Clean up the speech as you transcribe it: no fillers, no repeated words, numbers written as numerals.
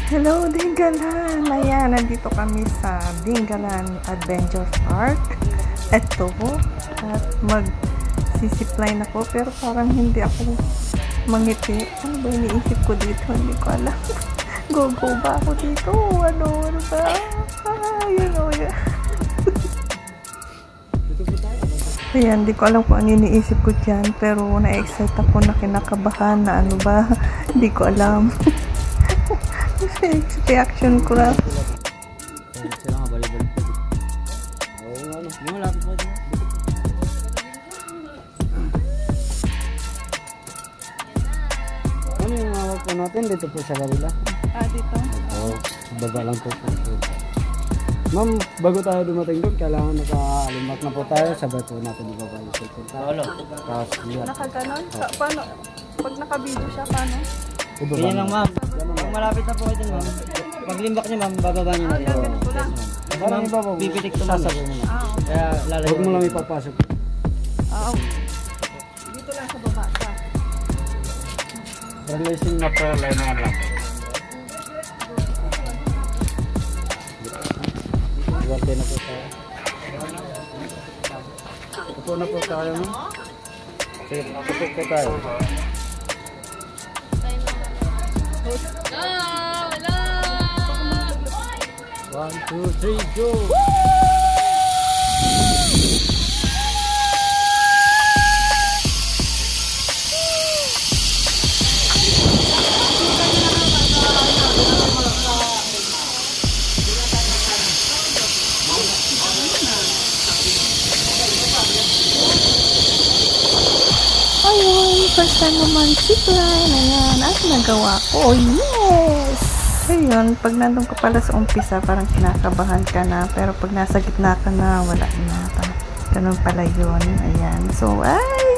Hello, Dingalan! Ayan, nandito kami sa Dingalan Adventure Park. Eto, at mag-sisipline ako, pero parang hindi ako mangiti. Ano ba iniisip ko dito? Hindi ko alam. Go ba ako dito? Ano ba? Ayan, ayan. Ayan, di ko alam kung ano iniisip ko dyan, pero na-excite ako, na kinakabahan na ano ba. Hindi ko alam. Reaction ko lang. Sila nga balik-balik pa dito. Oo nga no. Yung malapit pa dito. Ano yung hawak po natin dito po sa Garila? Dito? Oo. Baba lang po po. Ma'am, bago tayo dumating doon, kailangan naka-alimat na po tayo. Sabay po natin ibaba yung cellphone tayo. Tapos yan. Nakaganon? Paano? Pag nakabidyo siya, paano? Ganyan lang ma'am. Pag malapit na po kayo dun ma'am. Paglimbak niyo ma'am, bababa niyo na rin. Ganun ko lang. Ma'am, pipitik to ma'am. Kaya lalagyan. Huwag mo lang ipapasok. Dito lang sa baba siya. Releasing na prayer line naman lang. Iwarte na po tayo. Upo na po tayo ma'am. Sige, upo po tayo. One, two, three, go! Ayun, first time naman zipline. Ayan, at nagawa ko. Yes! Ayun, pag nandun ka pala sa umpisa, parang kinakabahan ka na. Pero pag nasa gitna ka na, wala na. Ganun pala yun. Ayan. So, ay!